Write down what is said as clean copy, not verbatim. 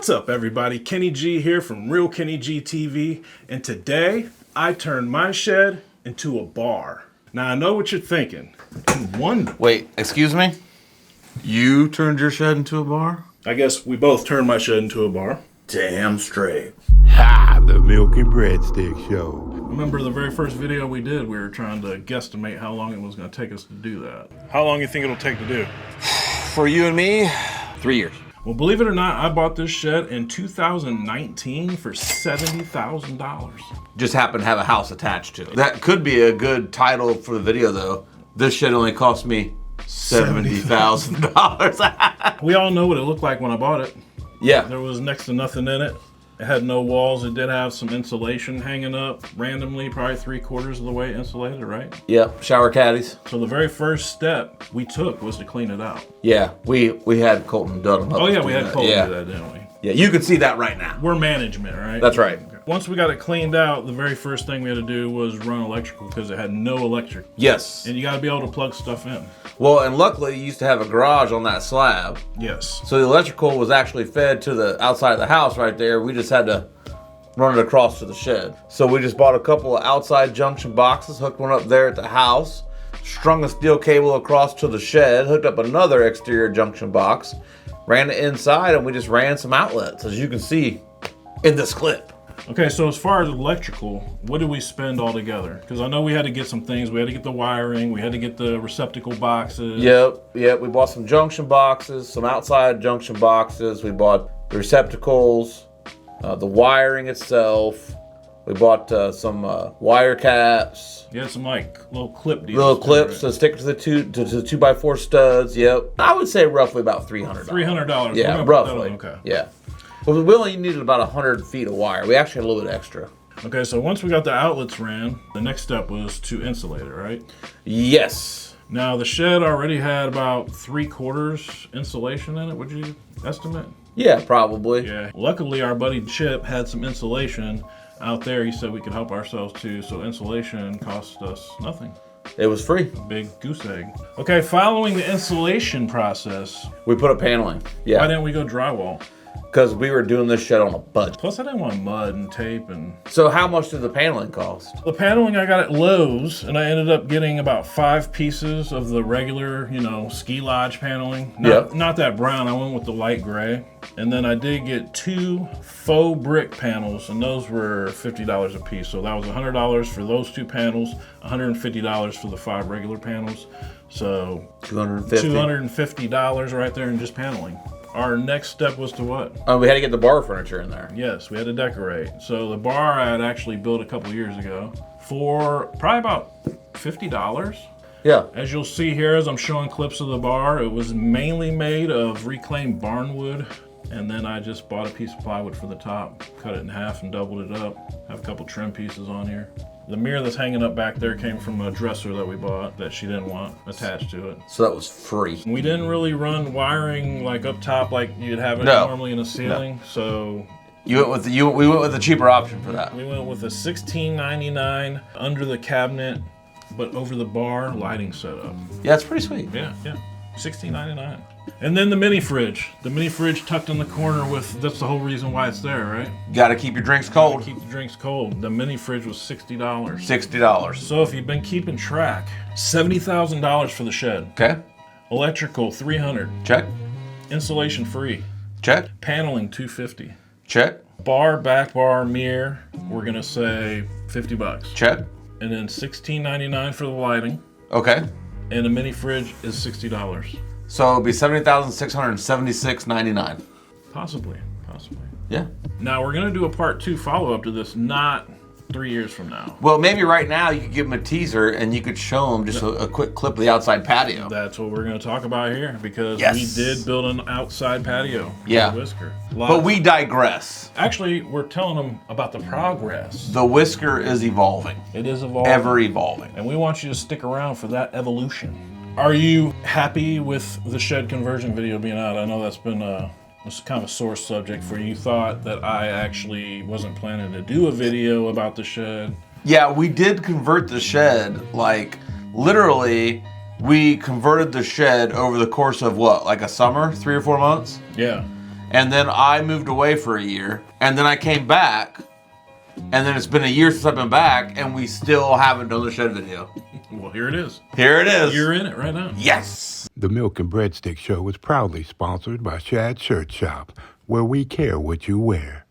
What's up, everybody? Kenny G here from Real Kenny G TV, and today I turned my shed into a bar. Now I know what you're thinking. Wait, excuse me? You turned your shed into a bar? I guess we both turned my shed into a bar. Damn straight. Ha! The Milk and Breadstick Show. Remember the very first video we did, we were trying to guesstimate how long it was going to take us to do that. How long do you think it'll take to do? For you and me, 3 years. Well, believe it or not, I bought this shed in 2019 for $70,000. Just happen to have a house attached to it. That could be a good title for the video, though. This shed only cost me $70,000. We all know what it looked like when I bought it. Yeah. There was next to nothing in it. It had no walls. It did have some insulation hanging up randomly, probably 3/4 of the way insulated, right? Yep, shower caddies. So the very first step we took was to clean it out. Yeah, we had Colton Dunham. Oh yeah, we had Colton do that, didn't we? Yeah, you can see that right now. We're management, right? That's right. Okay. Once we got it cleaned out, the very first thing we had to do was run electrical because it had no electric. Yes. And you got to be able to plug stuff in. Well, and luckily you used to have a garage on that slab. Yes. So the electrical was actually fed to the outside of the house right there. We just had to run it across to the shed. So we just bought a couple of outside junction boxes, hooked one up there at the house, strung a steel cable across to the shed, hooked up another exterior junction box, ran it inside, and we just ran some outlets, as you can see in this clip. Okay, so as far as electrical, what did we spend all together? Because I know we had to get some things. We had to get the wiring. We had to get the receptacle boxes. Yep. We bought some junction boxes, some outside junction boxes. We bought the receptacles, the wiring itself. We bought some wire caps. You had some like little clip deals. Little clips to stick to the 2x4 studs. Yep. I would say roughly about $300. $300. Yeah, roughly. Okay. Yeah. Well, we only needed about 100 feet of wire. We actually had a little bit extra. Okay, so once we got the outlets ran, the next step was to insulate it, right? Yes. Now, the shed already had about 3/4 insulation in it, would you estimate? Yeah, probably. Yeah. Luckily, our buddy Chip had some insulation out there. He said we could help ourselves too, so insulation cost us nothing. It was free. Big goose egg. Okay, following the insulation process, We put up paneling. why Yeah. didn't we go drywall? Because we were doing this shed on a budget. Plus, I didn't want mud and tape and... So how much did the paneling cost? The paneling I got at Lowe's, and I ended up getting about 5 pieces of the regular, ski lodge paneling. Not that brown, I went with the light gray. And then I did get 2 faux brick panels, and those were $50 a piece. So that was $100 for those 2 panels, $150 for the 5 regular panels. So $250 right there in just paneling. Our next step was to what? We had to get the bar furniture in there. Yes, we had to decorate. So the bar I had actually built a couple years ago for probably about $50. Yeah. As you'll see here, as I'm showing clips of the bar, it was mainly made of reclaimed barnwood. And then I just bought a piece of plywood for the top, cut it in half and doubled it up. Have a couple trim pieces on here. The mirror that's hanging up back there came from a dresser that we bought that she didn't want attached to it. So that was free. We didn't really run wiring like up top like you'd have it normally in a ceiling. So We went with the cheaper option for that. we went with a $16.99 under the cabinet, but over the bar lighting setup. Yeah, it's pretty sweet. Yeah, $16.99. And then the mini fridge. The mini fridge tucked in the corner that's the whole reason why it's there, right? Got to keep your drinks cold. Keep the drinks cold. The mini fridge was $60. $60. So if you've been keeping track, $70,000 for the shed. Okay. Electrical, $300. Check. Insulation free. Check. Paneling, $250. Check. Bar, back bar, mirror, we're gonna say $50. Check. And then $16.99 for the lighting. Okay. And the mini fridge is $60. So it'll be $70,676.99. Possibly. Yeah. Now we're gonna do a part 2 follow-up to this, not 3 years from now. Well, maybe right now you could give them a teaser and you could show them just a quick clip of the outside patio. That's what we're gonna talk about here because Yes. we did build an outside patio. Yeah. Whisker. But we digress. Actually, we're telling them about the progress. The Whisker is evolving. It is evolving. Ever evolving. And we want you to stick around for that evolution. Are you happy with the shed conversion video being out? I know that's been it's kind of a sore subject for you. Thought that I actually wasn't planning to do a video about the shed. Yeah, we did convert the shed. Like, literally, we converted the shed over the course of what, like a summer, 3 or 4 months? Yeah. And then I moved away for a year. And then I came back. And then it's been a year since I've been back. And we still haven't done the shed video. Well, here it is. Here it is. You're in it right now. Yes. The Milk and Breadstick Show is proudly sponsored by Shad Shirt Shop, where we care what you wear.